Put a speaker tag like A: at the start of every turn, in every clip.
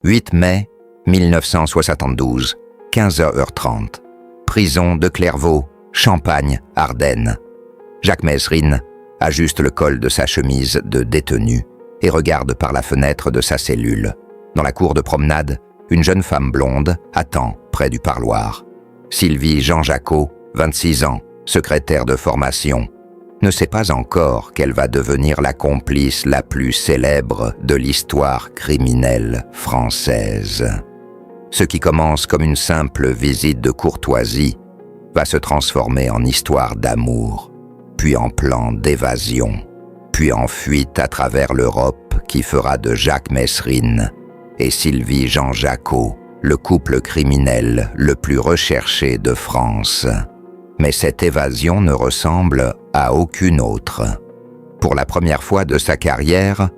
A: 8 mai 1972, 15h30. Prison de Clairvaux, Champagne, Ardennes. Jacques Mezrine ajuste le col de sa chemise de détenu et regarde par la fenêtre de sa cellule. Dans la cour de promenade, une jeune femme blonde attend près du parloir. Sylvie Jean Jacot, 26 ans, secrétaire de formation, ne sait pas encore qu'elle va devenir la complice la plus célèbre de l'histoire criminelle française. Ce qui commence comme une simple visite de courtoisie va se transformer en histoire d'amour, puis en plan d'évasion, puis en fuite à travers l'Europe qui fera de Jacques Mezrine et Sylvie Jean Jacot le couple criminel le plus recherché de France. Mais cette évasion ne ressemble à aucune autre. Pour la première fois de sa carrière,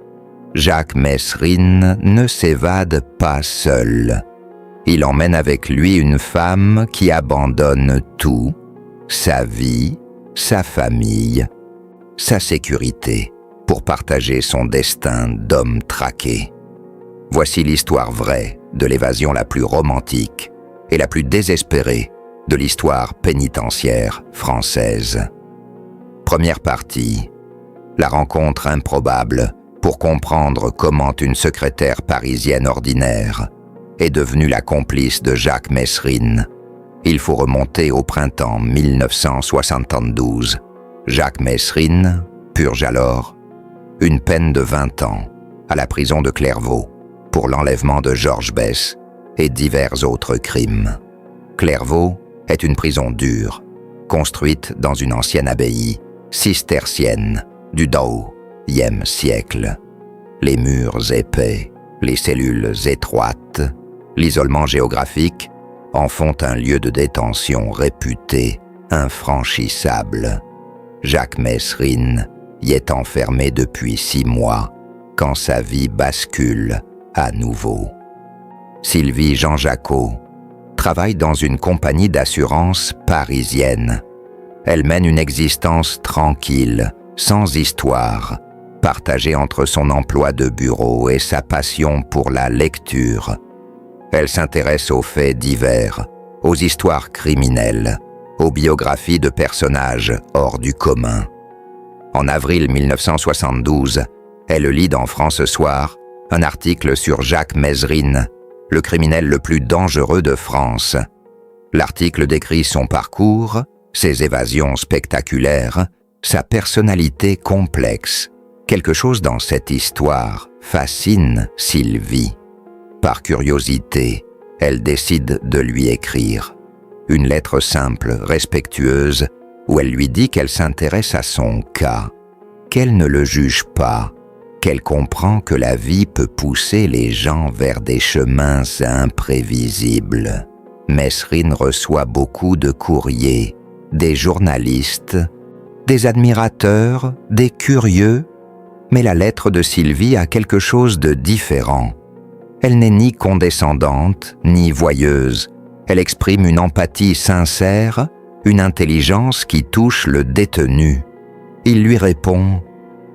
A: Jacques Mezrine ne s'évade pas seul. Il emmène avec lui une femme qui abandonne tout, sa vie, sa famille, sa sécurité, pour partager son destin d'homme traqué. Voici l'histoire vraie de l'évasion la plus romantique et la plus désespérée de l'histoire pénitentiaire française. Première partie, la rencontre improbable pour comprendre comment une secrétaire parisienne ordinaire est devenue la complice de Jacques Mezrine. Il faut remonter au printemps 1972. Jacques Mezrine purge alors une peine de 20 ans à la prison de Clairvaux pour l'enlèvement de Georges Besse et divers autres crimes. Clairvaux est une prison dure, construite dans une ancienne abbaye cistercienne du XIIe siècle. Les murs épais, les cellules étroites, l'isolement géographique en font un lieu de détention réputé infranchissable. Jacques Mezrine y est enfermé depuis 6 mois, quand sa vie bascule à nouveau. Sylvie Jean Jacot travaille dans une compagnie d'assurance parisienne. Elle mène une existence tranquille, sans histoire, partagée entre son emploi de bureau et sa passion pour la lecture. Elle s'intéresse aux faits divers, aux histoires criminelles, aux biographies de personnages hors du commun. En avril 1972, elle lit dans France Soir un article sur Jacques Mezrine, le criminel le plus dangereux de France. L'article décrit son parcours, ses évasions spectaculaires, sa personnalité complexe. Quelque chose dans cette histoire fascine Sylvie. Par curiosité, elle décide de lui écrire. Une lettre simple, respectueuse, où elle lui dit qu'elle s'intéresse à son cas, qu'elle ne le juge pas, qu'elle comprend que la vie peut pousser les gens vers des chemins imprévisibles. Mezrine reçoit beaucoup de courriers, des journalistes, des admirateurs, des curieux, mais la lettre de Sylvie a quelque chose de différent. Elle n'est ni condescendante, ni voyeuse. Elle exprime une empathie sincère, une intelligence qui touche le détenu. Il lui répond,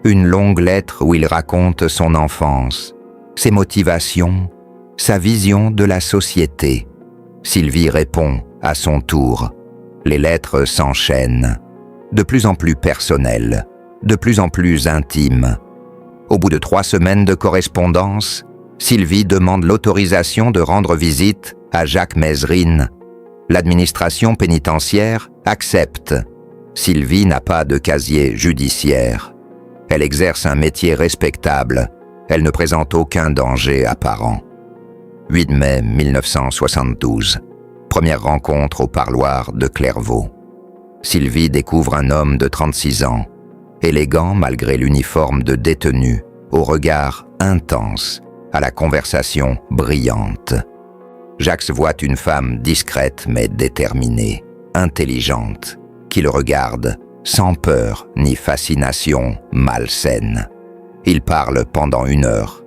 A: une longue lettre où il raconte son enfance, ses motivations, sa vision de la société. Sylvie répond à son tour. Les lettres s'enchaînent, de plus en plus personnelles, de plus en plus intimes. Au bout de 3 semaines de correspondance, Sylvie demande l'autorisation de rendre visite à Jacques Mezrine. L'administration pénitentiaire accepte. Sylvie n'a pas de casier judiciaire. Elle exerce un métier respectable. Elle ne présente aucun danger apparent. 8 mai 1972. Première rencontre au parloir de Clairvaux. Sylvie découvre un homme de 36 ans, élégant malgré l'uniforme de détenu, au regard intense, à la conversation brillante. Jacques voit une femme discrète mais déterminée, intelligente, qui le regarde sans peur ni fascination malsaine. Ils parlent pendant 1 heure.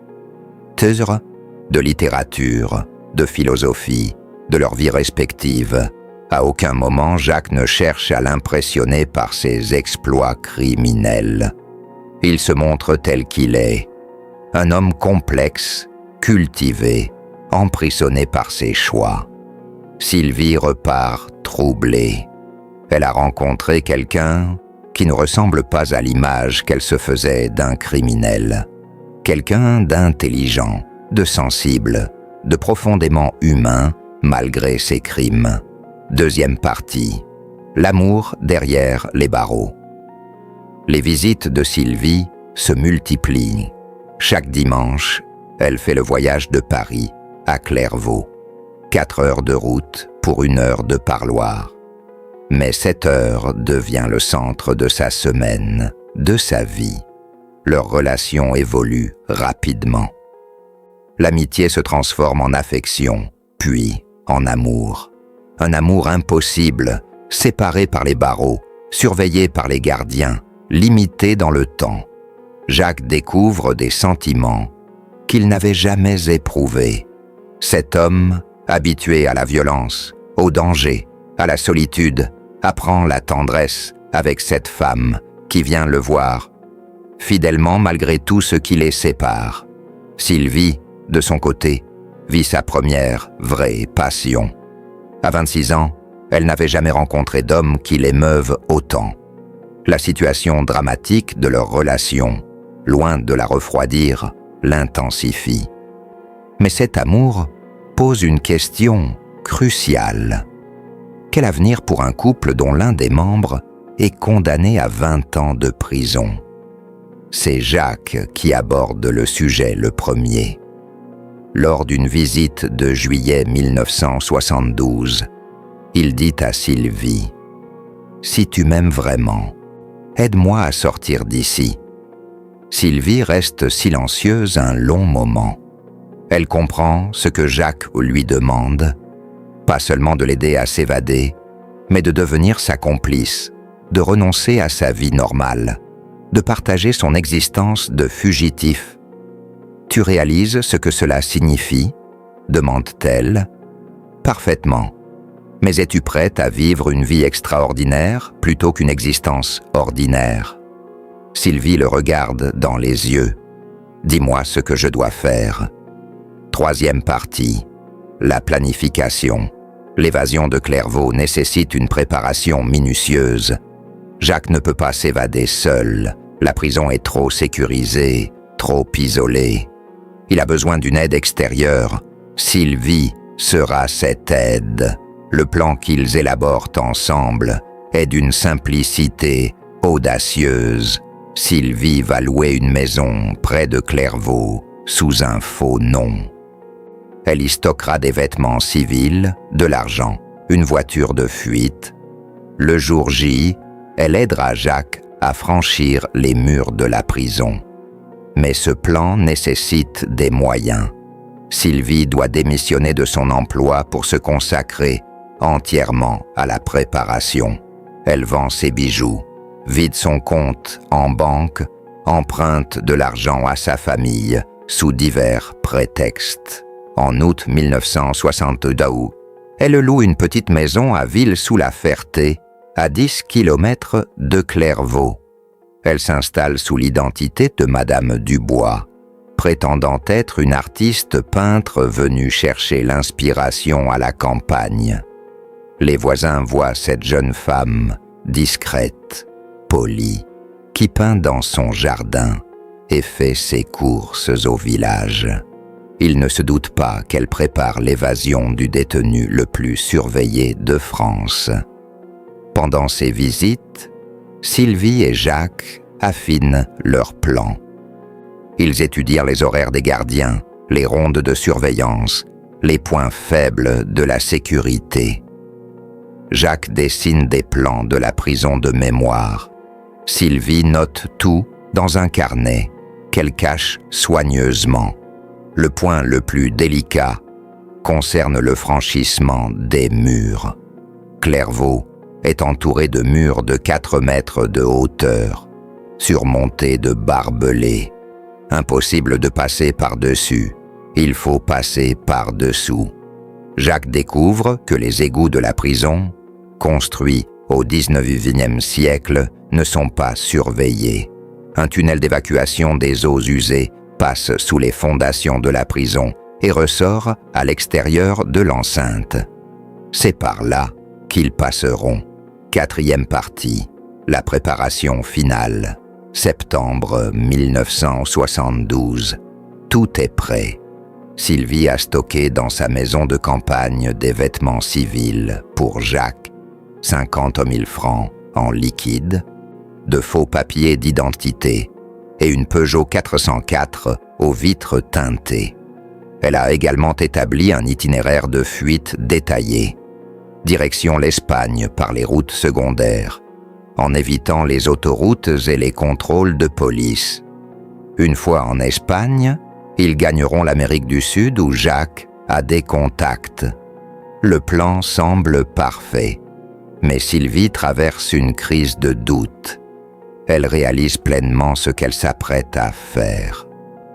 A: De littérature, de philosophie, de leur vie respective. À aucun moment, Jacques ne cherche à l'impressionner par ses exploits criminels. Il se montre tel qu'il est, un homme complexe, cultivé, emprisonnée par ses choix. Sylvie repart troublée. Elle a rencontré quelqu'un qui ne ressemble pas à l'image qu'elle se faisait d'un criminel. Quelqu'un d'intelligent, de sensible, de profondément humain malgré ses crimes. Deuxième partie. L'amour derrière les barreaux. Les visites de Sylvie se multiplient. Chaque dimanche, elle fait le voyage de Paris à Clairvaux. 4 heures de route pour 1 heure de parloir. Mais cette heure devient le centre de sa semaine, de sa vie. Leur relation évolue rapidement. L'amitié se transforme en affection, puis en amour. Un amour impossible, séparé par les barreaux, surveillé par les gardiens, limité dans le temps. Jacques découvre des sentiments qu'il n'avait jamais éprouvés. Cet homme, habitué à la violence, au danger, à la solitude, apprend la tendresse avec cette femme qui vient le voir, fidèlement malgré tout ce qui les sépare. Sylvie, de son côté, vit sa première vraie passion. À 26 ans, elle n'avait jamais rencontré d'homme qui l'émeuve autant. La situation dramatique de leur relation, loin de la refroidir, l'intensifie. Mais cet amour pose une question cruciale. Quel avenir pour un couple dont l'un des membres est condamné à 20 ans de prison? C'est Jacques qui aborde le sujet le premier. Lors d'une visite de juillet 1972, il dit à Sylvie : « Si tu m'aimes vraiment, aide-moi à sortir d'ici. » Sylvie reste silencieuse un long moment. Elle comprend ce que Jacques lui demande, pas seulement de l'aider à s'évader, mais de devenir sa complice, de renoncer à sa vie normale, de partager son existence de fugitif. « Tu réalises ce que cela signifie ?» demande-t-elle. « Parfaitement. Mais es-tu prête à vivre une vie extraordinaire plutôt qu'une existence ordinaire ?» Sylvie le regarde dans les yeux. « Dis-moi ce que je dois faire. » Troisième partie. La planification. L'évasion de Clairvaux nécessite une préparation minutieuse. Jacques ne peut pas s'évader seul. La prison est trop sécurisée, trop isolée. Il a besoin d'une aide extérieure. Sylvie sera cette aide. Le plan qu'ils élaborent ensemble est d'une simplicité audacieuse. Sylvie va louer une maison près de Clairvaux sous un faux nom. Elle y stockera des vêtements civils, de l'argent, une voiture de fuite. Le jour J, elle aidera Jacques à franchir les murs de la prison. Mais ce plan nécessite des moyens. Sylvie doit démissionner de son emploi pour se consacrer entièrement à la préparation. Elle vend ses bijoux, vide son compte en banque, emprunte de l'argent à sa famille sous divers prétextes. En août 1962, elle loue une petite maison à Ville-sous-la-Ferté, à 10 km de Clairvaux. Elle s'installe sous l'identité de Madame Dubois, prétendant être une artiste peintre venue chercher l'inspiration à la campagne. Les voisins voient cette jeune femme, discrète, polie, qui peint dans son jardin et fait ses courses au village. Ils ne se doutent pas qu'elle prépare l'évasion du détenu le plus surveillé de France. Pendant ces visites, Sylvie et Jacques affinent leurs plans. Ils étudièrent les horaires des gardiens, les rondes de surveillance, les points faibles de la sécurité. Jacques dessine des plans de la prison de mémoire. Sylvie note tout dans un carnet qu'elle cache soigneusement. Le point le plus délicat concerne le franchissement des murs. Clairvaux est entouré de murs de 4 mètres de hauteur, surmontés de barbelés. Impossible de passer par-dessus, il faut passer par-dessous. Jacques découvre que les égouts de la prison, construits au XIXe siècle, ne sont pas surveillés. Un tunnel d'évacuation des eaux usées passe sous les fondations de la prison et ressort à l'extérieur de l'enceinte. C'est par là qu'ils passeront. 4e partie, la préparation finale. Septembre 1972. Tout est prêt. Sylvie a stocké dans sa maison de campagne des vêtements civils pour Jacques, 50 000 francs en liquide, de faux papiers d'identité et une Peugeot 404 aux vitres teintées. Elle a également établi un itinéraire de fuite détaillé. Direction l'Espagne par les routes secondaires, en évitant les autoroutes et les contrôles de police. Une fois en Espagne, ils gagneront l'Amérique du Sud où Jacques a des contacts. Le plan semble parfait, mais Sylvie traverse une crise de doute. Elle réalise pleinement ce qu'elle s'apprête à faire.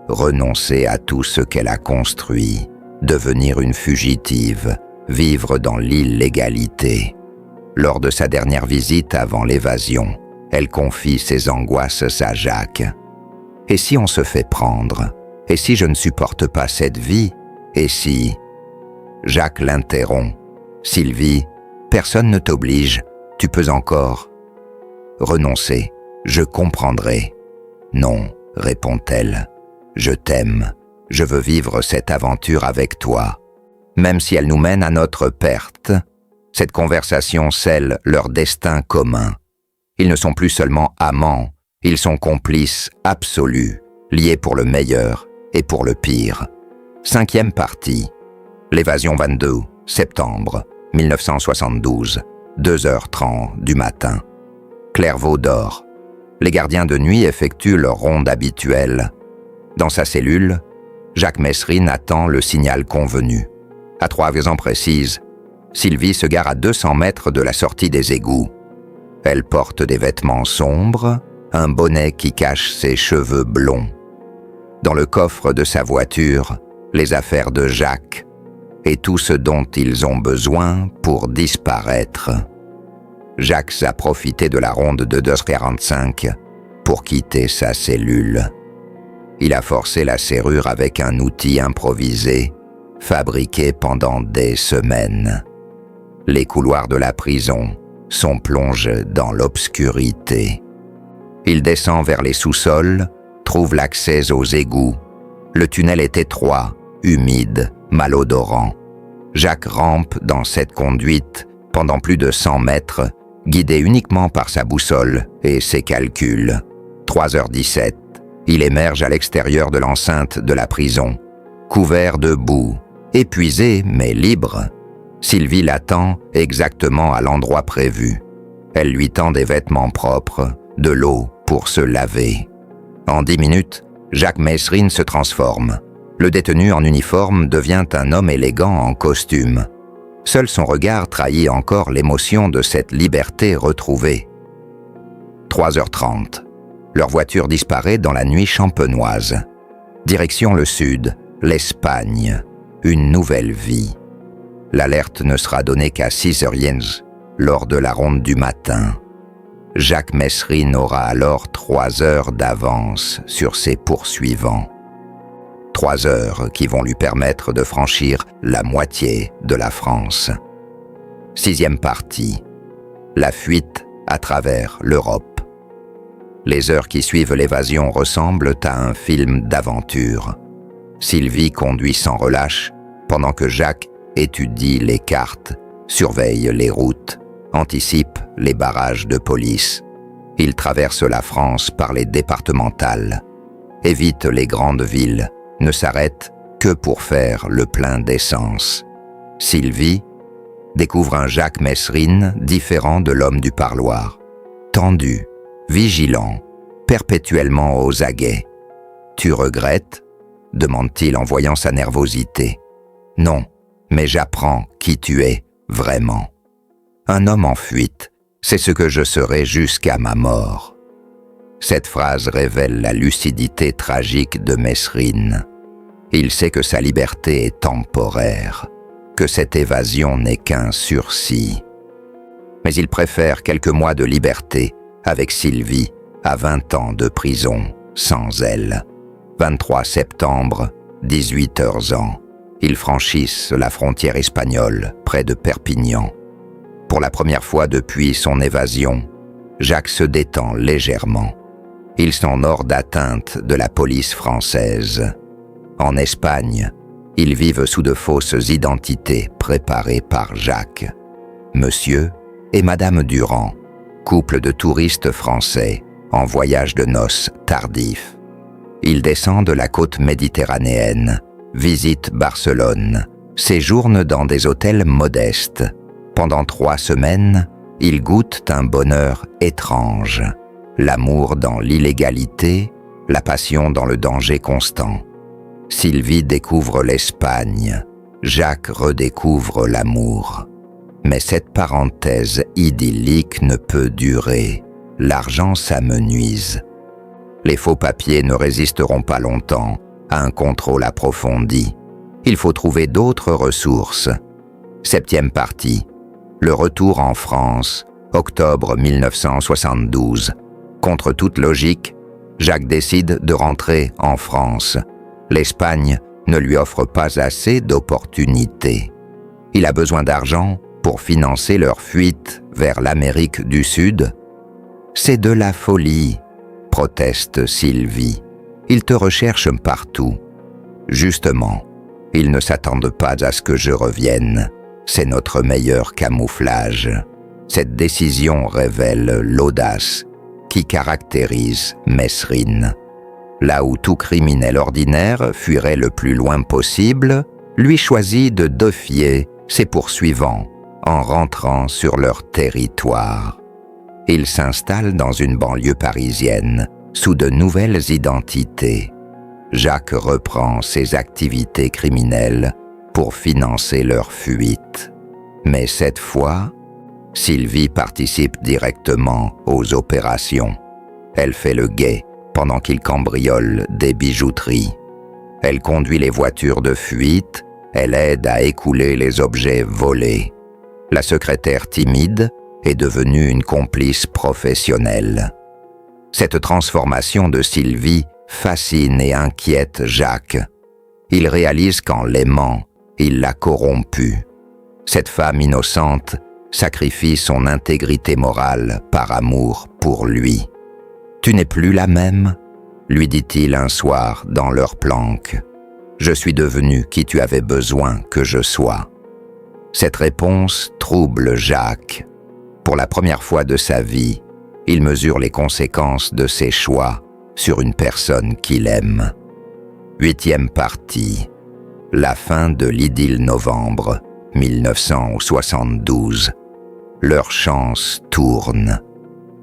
A: Renoncer à tout ce qu'elle a construit, devenir une fugitive, vivre dans l'illégalité. Lors de sa dernière visite avant l'évasion, elle confie ses angoisses à Jacques. « Et si on se fait prendre ? Et si je ne supporte pas cette vie ? Et si… » Jacques l'interrompt. « Sylvie, personne ne t'oblige, tu peux encore… » « Renoncer, je comprendrai. »« Non, répond-elle, je t'aime, je veux vivre cette aventure avec toi. » Même si elle nous mène à notre perte, cette conversation scelle leur destin commun. Ils ne sont plus seulement amants, ils sont complices absolus, liés pour le meilleur et pour le pire. 5e partie. L'évasion 22, septembre 1972, 2h30 du matin. Clairvaux dort. Les gardiens de nuit effectuent leur ronde habituelle. Dans sa cellule, Jacques Messrine attend le signal convenu. À 3 raisons précises, Sylvie se gare à 200 mètres de la sortie des égouts. Elle porte des vêtements sombres, un bonnet qui cache ses cheveux blonds. Dans le coffre de sa voiture, les affaires de Jacques et tout ce dont ils ont besoin pour disparaître. Jacques a profité de la ronde de 2h45 pour quitter sa cellule. Il a forcé la serrure avec un outil improvisé, fabriqué pendant des semaines. Les couloirs de la prison sont plongés dans l'obscurité. Il descend vers les sous-sols, trouve l'accès aux égouts. Le tunnel est étroit, humide, malodorant. Jacques rampe dans cette conduite pendant plus de 100 mètres, guidé uniquement par sa boussole et ses calculs. 3h17, il émerge à l'extérieur de l'enceinte de la prison, couvert de boue, épuisé mais libre. Sylvie l'attend exactement à l'endroit prévu. Elle lui tend des vêtements propres, de l'eau pour se laver. En 10 minutes, Jacques Messrine se transforme. Le détenu en uniforme devient un homme élégant en costume. Seul son regard trahit encore l'émotion de cette liberté retrouvée. 3h30. Leur voiture disparaît dans la nuit champenoise. Direction le sud, l'Espagne. Une nouvelle vie. L'alerte ne sera donnée qu'à 6h15, lors de la ronde du matin. Jacques Messrine aura alors 3 heures d'avance sur ses poursuivants. 3 heures qui vont lui permettre de franchir la moitié de la France. 6e partie. La fuite à travers l'Europe. Les heures qui suivent l'évasion ressemblent à un film d'aventure. Sylvie conduit sans relâche, pendant que Jacques étudie les cartes, surveille les routes, anticipe les barrages de police. Il traverse la France par les départementales, évite les grandes villes, ne s'arrête que pour faire le plein d'essence. Sylvie découvre un Jacques Messrine différent de l'homme du parloir, tendu, vigilant, perpétuellement aux aguets. « Tu regrettes ?» demande-t-il en voyant sa nervosité. « Non, mais j'apprends qui tu es vraiment. Un homme en fuite, c'est ce que je serai jusqu'à ma mort. » Cette phrase révèle la lucidité tragique de Messrine. Il sait que sa liberté est temporaire, que cette évasion n'est qu'un sursis. Mais il préfère quelques mois de liberté avec Sylvie à 20 ans de prison sans elle. 23 septembre, 18h ans. Ils franchissent la frontière espagnole, près de Perpignan. Pour la première fois depuis son évasion, Jacques se détend légèrement. Ils sont hors d'atteinte de la police française. En Espagne, ils vivent sous de fausses identités préparées par Jacques. Monsieur et Madame Durand, couple de touristes français en voyage de noces tardif. Ils descendent la côte méditerranéenne, visitent Barcelone, séjournent dans des hôtels modestes. Pendant 3 semaines, ils goûtent un bonheur étrange. L'amour dans l'illégalité, la passion dans le danger constant. Sylvie découvre l'Espagne, Jacques redécouvre l'amour. Mais cette parenthèse idyllique ne peut durer. L'argent s'amenuise. Les faux papiers ne résisteront pas longtemps à un contrôle approfondi. Il faut trouver d'autres ressources. 7e partie. Le retour en France, octobre 1972. Contre toute logique, Jacques décide de rentrer en France. L'Espagne ne lui offre pas assez d'opportunités. Il a besoin d'argent pour financer leur fuite vers l'Amérique du Sud. C'est de la folie, proteste Sylvie. Ils te recherchent partout. Justement, ils ne s'attendent pas à ce que je revienne. C'est notre meilleur camouflage. Cette décision révèle l'audace qui caractérise Mesrine. Là où tout criminel ordinaire fuirait le plus loin possible, lui choisit de défier ses poursuivants en rentrant sur leur territoire. Il s'installe dans une banlieue parisienne, sous de nouvelles identités. Jacques reprend ses activités criminelles pour financer leur fuite. Mais cette fois, Sylvie participe directement aux opérations. Elle fait le guet pendant qu'il cambriole des bijouteries. Elle conduit les voitures de fuite, elle aide à écouler les objets volés. La secrétaire timide est devenue une complice professionnelle. Cette transformation de Sylvie fascine et inquiète Jacques. Il réalise qu'en l'aimant, il l'a corrompue. Cette femme innocente sacrifie son intégrité morale par amour pour lui. « Tu n'es plus la même ?» lui dit-il un soir dans leur planque. « Je suis devenu qui tu avais besoin que je sois. » Cette réponse trouble Jacques. Pour la première fois de sa vie, il mesure les conséquences de ses choix sur une personne qu'il aime. 8e partie. La fin de l'idylle novembre 1972. Leur chance tourne.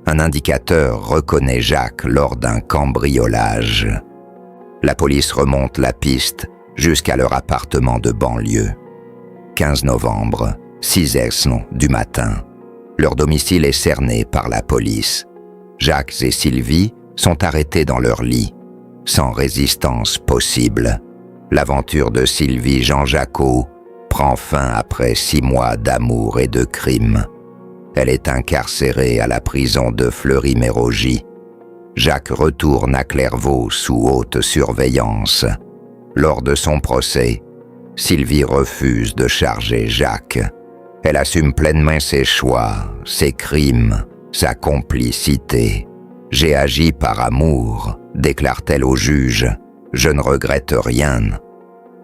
A: Un indicateur reconnaît Jacques lors d'un cambriolage. La police remonte la piste jusqu'à leur appartement de banlieue. 15 novembre, 6h du matin. Leur domicile est cerné par la police. Jacques et Sylvie sont arrêtés dans leur lit, sans résistance possible. L'aventure de Sylvie Jean-Jacot prend fin après 6 mois d'amour et de crimes. Elle est incarcérée à la prison de Fleury-Mérogis. Jacques retourne à Clairvaux sous haute surveillance. Lors de son procès, Sylvie refuse de charger Jacques. Elle assume pleinement ses choix, ses crimes, sa complicité. « J'ai agi par amour », déclare-t-elle au juge. « Je ne regrette rien. »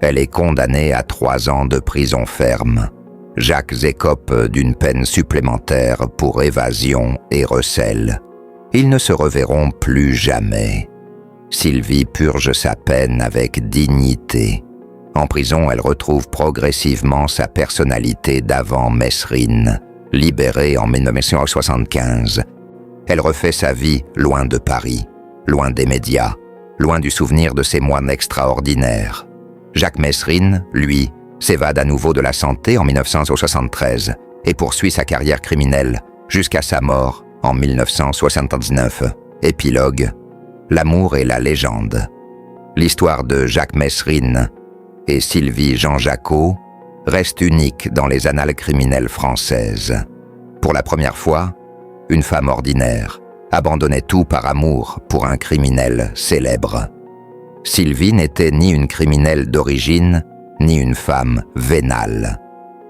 A: Elle est condamnée à 3 ans de prison ferme. Jacques écope d'une peine supplémentaire pour évasion et recel. Ils ne se reverront plus jamais. Sylvie purge sa peine avec dignité. En prison, elle retrouve progressivement sa personnalité d'avant Mesrine, libérée en 1975. Elle refait sa vie loin de Paris, loin des médias, loin du souvenir de ses moines extraordinaires. Jacques Mesrine, lui, s'évade à nouveau de la santé en 1973 et poursuit sa carrière criminelle jusqu'à sa mort en 1979. Épilogue: l'amour et la légende. L'histoire de Jacques Mesrine et Sylvie Jean-Jacot reste unique dans les annales criminelles françaises. Pour la première fois, une femme ordinaire abandonnait tout par amour pour un criminel célèbre. Sylvie n'était ni une criminelle d'origine, ni une femme vénale.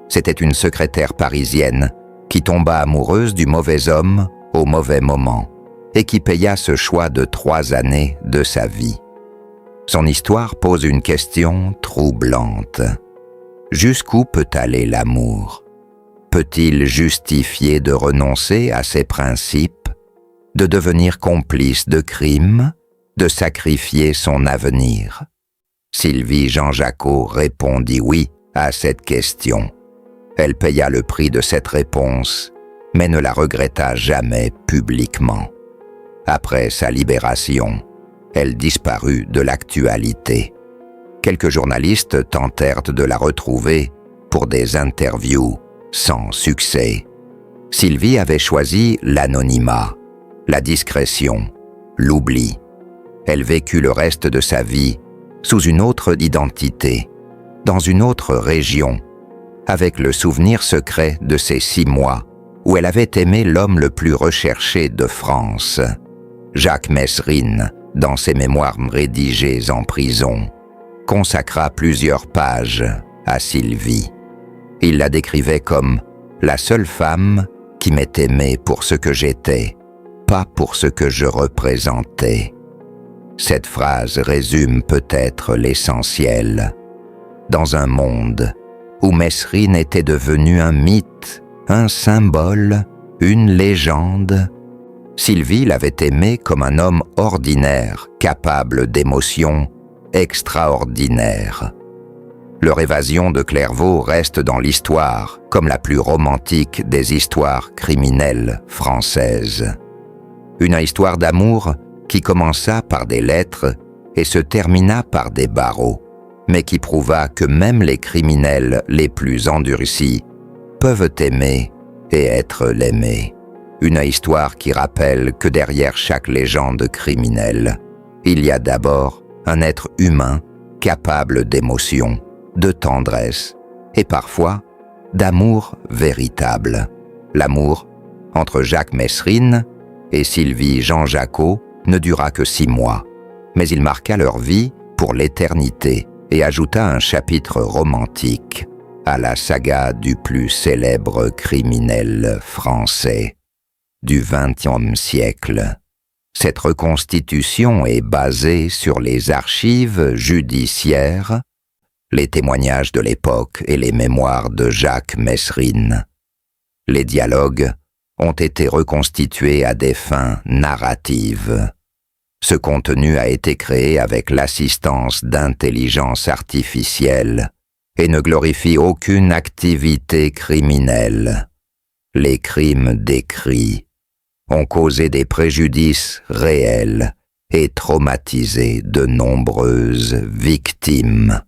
A: C'était une secrétaire parisienne qui tomba amoureuse du mauvais homme au mauvais moment et qui paya ce choix de 3 années de sa vie. Son histoire pose une question troublante. Jusqu'où peut aller l'amour? Peut-il justifier de renoncer à ses principes, de devenir complice de crimes, de sacrifier son avenir? Sylvie Jean-Jacot répondit oui à cette question. Elle paya le prix de cette réponse, mais ne la regretta jamais publiquement. Après sa libération, elle disparut de l'actualité. Quelques journalistes tentèrent de la retrouver pour des interviews sans succès. Sylvie avait choisi l'anonymat, la discrétion, l'oubli. Elle vécut le reste de sa vie sous une autre identité, dans une autre région, avec le souvenir secret de ces 6 mois où elle avait aimé l'homme le plus recherché de France. Jacques Messrine, dans ses mémoires rédigés en prison, consacra plusieurs pages à Sylvie. Il la décrivait comme la seule femme qui m'ait aimé pour ce que j'étais, pas pour ce que je représentais. Cette phrase résume peut-être l'essentiel. Dans un monde où Messrine était devenu un mythe, un symbole, une légende, Sylvie l'avait aimé comme un homme ordinaire, capable d'émotions extraordinaires. Leur évasion de Clairvaux reste dans l'histoire comme la plus romantique des histoires criminelles françaises. Une histoire d'amour qui commença par des lettres et se termina par des barreaux, mais qui prouva que même les criminels les plus endurcis peuvent aimer et être l'aimé. Une histoire qui rappelle que derrière chaque légende criminelle, il y a d'abord un être humain capable d'émotion, de tendresse et parfois d'amour véritable. L'amour entre Jacques Messrine et Sylvie Jean-Jacot ne dura que 6 mois, mais il marqua leur vie pour l'éternité et ajouta un chapitre romantique à la saga du plus célèbre criminel français du XXe siècle. Cette reconstitution est basée sur les archives judiciaires, les témoignages de l'époque et les mémoires de Jacques Messrine. Les dialogues ont été reconstitués à des fins narratives. Ce contenu a été créé avec l'assistance d'intelligence artificielle et ne glorifie aucune activité criminelle. Les crimes décrits ont causé des préjudices réels et traumatisé de nombreuses victimes.